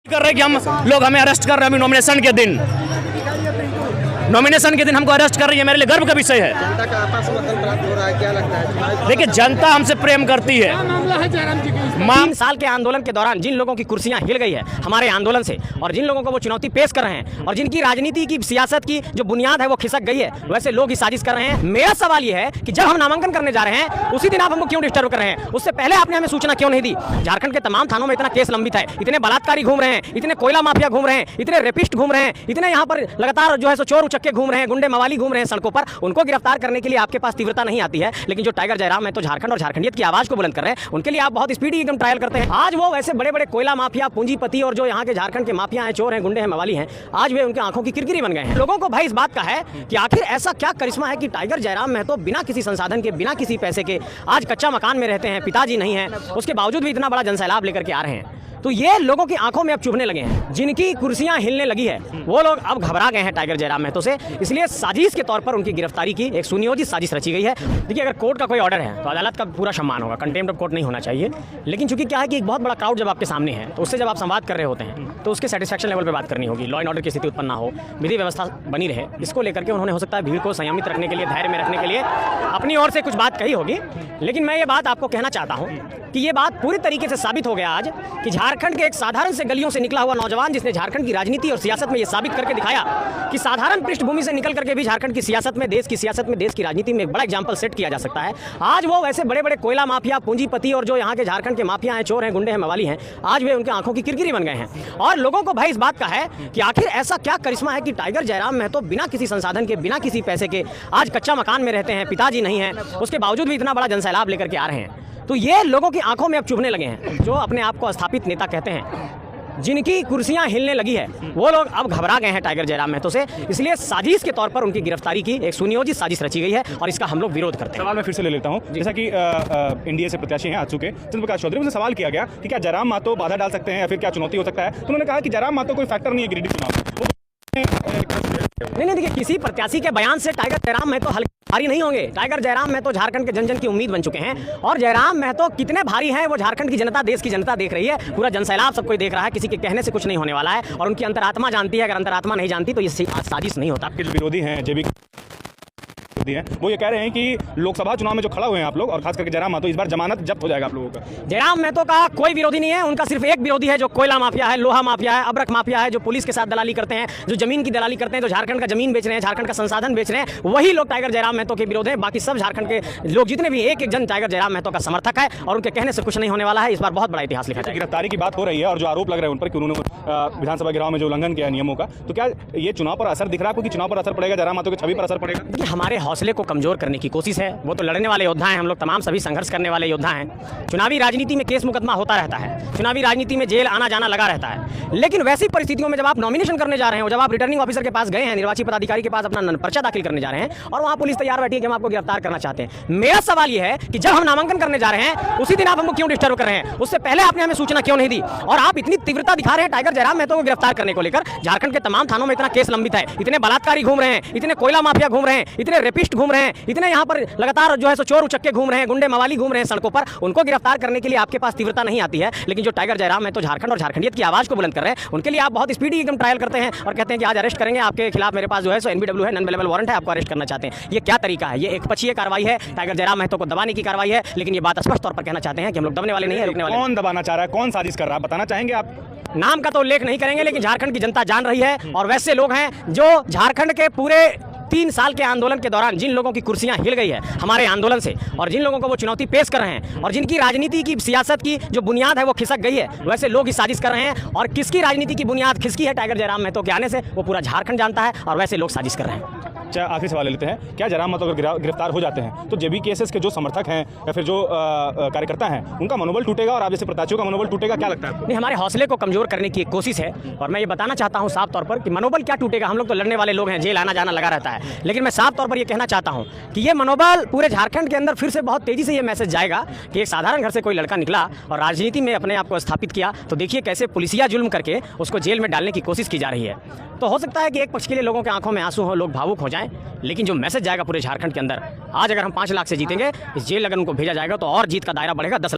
कर रहे कि हम लोग हमें अरेस्ट कर रहे हैं अभी नॉमिनेशन के दिन हमको अरेस्ट कर रही है। मेरे लिए गर्व का विषय है। जनता का आपस में मतदान प्राप्त हो रहा है, क्या लगता है? देखिए, जनता हमसे प्रेम करती है। 3 साल के आंदोलन के दौरान जिन लोगों की कुर्सियां हिल गई है हमारे आंदोलन से, और जिन लोगों को वो चुनौती पेश कर रहे हैं, और जिनकी राजनीति की सियासत की जो बुनियाद है वो खिसक गई है, वैसे लोग ही साजिश कर रहे हैं। मेरा सवाल ये है कि जब हम नामांकन करने जा रहे हैं उसी दिन आप हमको क्यों डिस्टर्ब कर रहे हैं? उससे पहले आपने हमें सूचना क्यों नहीं दी? झारखंड के तमाम थानों में इतना केस लंबित है, इतने बलात्कारी घूम रहे हैं, इतने कोयला माफिया घूम रहे हैं, इतने रेपिस्ट घूम रहे हैं, इतने यहाँ पर लगातार जो है सो चोर उचक्के घूम रहे हैं, गुंडे मवाली घूम रहे हैं सड़कों पर। उनको गिरफ्तार करने के लिए आपके पास तीव्रता नहीं आती है, लेकिन जो टाइगर जयराम है तो झारखंड और झारखंडियत की आवाज को बुलंद कर रहे हैं, उनके लिए आप बहुत स्पीडी एकदम ट्रायल करते हैं। आज वो वैसे बड़े बड़े कोयला माफिया, पूंजीपति और जो यहाँ के झारखंड के माफिया हैं, चोर हैं, गुंडे हैं, मवाली हैं, आज वे उनकी आंखों की किरकिरी बन गए हैं। लोगों को भाई इस बात का है कि आखिर ऐसा क्या करिश्मा है कि टाइगर जयराम महतो बिना किसी संसाधन के, बिना किसी पैसे के आज कच्चा मकान में रहते हैं, पिताजी नहीं है, उसके बावजूद भी इतना बड़ा जनसैलाब लेकर के आ रहे हैं। तो ये लोगों की आंखों में अब चुभने लगे हैं। जिनकी कुर्सियां हिलने लगी है वो लोग अब घबरा गए हैं टाइगर जयराम महतो से, इसलिए साजिश के तौर पर उनकी गिरफ्तारी की एक सुनियोजित साजिश रची गई है। देखिए, अगर कोर्ट का कोई ऑर्डर है तो अदालत का पूरा सम्मान होगा, कंटेम्प्ट ऑफ कोर्ट नहीं होना चाहिए। लेकिन चूंकि क्या है कि एक बहुत बड़ा क्राउड जब आपके सामने है तो उससे जब आप संवाद कर रहे होते हैं तो उसके सेटिस्फैक्शन लेवल पर बात करनी होगी, लॉ एंड ऑर्डर की स्थिति उत्पन्न ना हो, विधि व्यवस्था बनी रहे, इसको लेकर के उन्होंने हो सकता है भीड़ को संयमित रखने के लिए, धैर्य में रखने के लिए अपनी ओर से कुछ बात कही होगी। लेकिन मैं ये बात आपको कहना चाहता हूँ कि ये बात पूरी तरीके से साबित हो गया आज कि झारखंड के एक साधारण से गलियों से निकला हुआ नौजवान, जिसने झारखंड की राजनीति और सियासत में ये साबित करके दिखाया कि साधारण पृष्ठभूमि से निकल करके भी झारखंड की सियासत में, देश की सियासत में, देश की राजनीति में एक बड़ा एग्जाम्पल सेट किया जा सकता है। आज वो वैसे बड़े बड़े कोयला माफिया, पूंजीपति और जो यहाँ के झारखंड के माफिया हैं, चोर हैं, गुंडे हैं, मवाली हैं, आज वे उनकी आंखों की किरकिरी बन गए हैं। और लोगों को भाई इस बात का है कि आखिर ऐसा क्या करिश्मा है कि टाइगर जयराम महतो बिना किसी संसाधन के, बिना किसी पैसे के आज कच्चा मकान में रहते हैं, पिताजी नहीं है, उसके बावजूद भी इतना बड़ा जनसैलाब लेकर के आ रहे हैं। तो ये लोगों की आंखों में अब चुभने लगे हैं। जो अपने आप को स्थापित नेता कहते हैं, जिनकी कुर्सियां हिलने लगी है, वो लोग अब घबरा गए हैं टाइगर जयराम महतो से, इसलिए साजिश के तौर पर उनकी गिरफ्तारी की एक सुनियोजित साजिश रची गई है और इसका हम लोग विरोध करते हैं। सवाल मैं फिर से ले लेता हूं, जैसा कि एनडीए से प्रत्याशी हैं आ चुके चंद्र प्रकाश चौधरी, उनसे सवाल किया गया कि क्या जयराम महतो बाधा डाल सकते हैं या फिर क्या चुनौती हो सकता है, तो उन्होंने कहा कि जयराम महतो कोई फैक्टर नहीं है गिरिडीह चुनाव। नहीं, देखिए, किसी प्रत्याशी के बयान से टाइगर जयराम महतो हल्के भारी नहीं होंगे। टाइगर जयराम महतो झारखंड के जन जन की उम्मीद बन चुके हैं, और जयराम महतो कितने भारी हैं वो झारखंड की जनता, देश की जनता देख रही है। पूरा जनसैलाब सब कोई देख रहा है, किसी के कहने से कुछ नहीं होने वाला है, और उनकी अंतरात्मा जानती है। अगर अंतरात्मा नहीं जानती तो ये साजिश नहीं होता। आपके जो विरोधी हैं, जेबी हैं, वो ये कह रहे हैं कि लोकसभा चुनाव में जो खड़ा हुए हैं आप लोग, और खास करके जयराम महतो, इस बार जमानत जब्त हो जाएगा आप लोगों का। जयराम महतो का कोई विरोधी नहीं है, उनका सिर्फ एक विरोधी है, जो कोयला माफिया है, लोहा माफिया है, अब्रक माफिया है, जो पुलिस के साथ दलाली करते हैं, जो जमीन की दलाली करते हैं, जो झारखंड का जमीन बेच रहे हैं, झारखंड का संसाधन बेच रहे हैं, वही लोग टाइगर जयराम महतो के विरोध हैं। बाकी सब झारखंड के लोग जितने भी, एक एक जन टाइगर जयराम महतो का समर्थक है, और उनके कहने से कुछ नहीं होने वाला है। इस बार बहुत बड़ा इतिहास लिखा जाएगा। गिरफ्तारी की बात हो रही है और जो आरोप लग रहे हैं उन पर कि उन्होंने विधानसभा घेराव में जो उल्लंघन किया नियमों का, तो क्या ये चुनाव पर असर दिख रहा है आपको कि चुनाव पर असर पड़ेगा, जयराम महतो की छवि पर असर पड़ेगा? हमारे हौसले को कमजोर करने की कोशिश है। वो तो लड़ने वाले योद्धा हैं, हम लोग तमाम सभी संघर्ष करने वाले योद्धा हैं। चुनावी राजनीति में केस मुकदमा होता रहता है, चुनावी राजनीति में जेल आना जाना लगा रहता है। लेकिन वैसी परिस्थितियों में जब आप नॉमिनेशन करने जा रहे हो, जब आप रिटर्निंग ऑफिसर के पास गए हैं, निर्वाची पदाधिकारी के पास अपना पर्चा दाखिल करने जा रहे हैं, और वहां पुलिस तैयार बैठी है कि हम आपको गिरफ्तार करना चाहते हैं। मेरा सवाल यह है कि जब हम नामांकन करने जा रहे हैं उसी दिन आप हमको क्यों डिस्टर्ब कर रहे हैं? उससे पहले आपने हमें सूचना क्यों नहीं दी? और आप इतनी तीव्रता दिखा रहे हैं टाइगर जयराम महतो को गिरफ्तार करने को लेकर। झारखंड के तमाम थानों में इतना केस लंबित है, इतने बलात्कारी घूम रहे हैं, इतने कोयला माफिया घूम रहे हैं, इतने रेपिस्ट घूम रहे हैं, इतने यहाँ पर लगातार जो है सो चोर उचक्के घूम रहे हैं, गुंडे मवाली घूम रहे हैं सड़कों पर। उनको गिरफ्तार करने के लिए आपके पास तीव्रता नहीं आती है, लेकिन जो टाइगर जयराम महतो झारखंड और झारखंडियत की आवाज को बुलंद कर रहे हैं, उनके लिए आप बहुत स्पीडी एकदम ट्रायल करते हैं और कहते हैं कि आज अरेस्ट करेंगे, आपके खिलाफ मेरे पास जो है सो NBW है, नॉन अवेलेबल वारंट है, आपको अरेस्ट करना चाहते हैं। ये क्या तरीका है? ये एक पक्षीय कार्रवाई है, टाइगर जयराम महतो को दबाने की कार्रवाई है। लेकिन ये बात स्पष्ट तौर पर कहना चाहते हैं कि हम लोग दबने वाले नहीं है, रुकने वाले। कौन दबाना चाह रहा है, कौन साजिश कर रहा है, बताना चाहेंगे आप? नाम का तो उल्लेख नहीं करेंगे, लेकिन झारखंड की जनता जान रही है। और वैसे लोग हैं जो झारखंड के पूरे 3 साल के आंदोलन के दौरान जिन लोगों की कुर्सियां हिल गई है हमारे आंदोलन से, और जिन लोगों को वो चुनौती पेश कर रहे हैं, और जिनकी राजनीति की सियासत की जो बुनियाद है वो खिसक गई है, वैसे लोग ही साजिश कर रहे हैं। और किसकी राजनीति की बुनियाद खिसकी है टाइगर जयराम महतो के आने से, वो पूरा झारखंड जानता है, और वैसे लोग साजिश कर रहे हैं। अच्छा, आखिरी सवाल ले लेते हैं। क्या जयराम महतो अगर गिरफ्तार हो जाते हैं तो जेबी केसेस के जो समर्थक हैं या फिर जो कार्यकर्ता हैं, उनका मनोबल टूटेगा और आप जैसे प्रत्याशियों का मनोबल टूटेगा, क्या लगता है आपको? नहीं, हमारे हौसले को कमजोर करने की एक कोशिश है। और मैं ये बताना चाहता हूँ साफ तौर पर कि मनोबल क्या टूटेगा, हम लोग तो लड़ने वाले लोग हैं, जेल आना जाना लगा रहता है। लेकिन मैं साफ तौर पर यह कहना चाहता हूँ कि ये मनोबल पूरे झारखंड के अंदर फिर से बहुत तेजी से ये मैसेज जाएगा कि एक साधारण घर से कोई लड़का निकला और राजनीति में अपने आप को स्थापित किया, तो देखिए कैसे पुलिसिया जुल्म करके उसको जेल में डालने की कोशिश की जा रही है। तो हो सकता है कि एक पक्ष के लिए लोगों की आंखों में आंसू हो, लोग भावुक हो जाएं, लेकिन जो मैसेज जाएगा पूरे झारखंड के अंदर, आज अगर हम 5 लाख से जीतेंगे, इस जेल अगर उनको भेजा जाएगा तो और जीत का दायरा बढ़ेगा, 10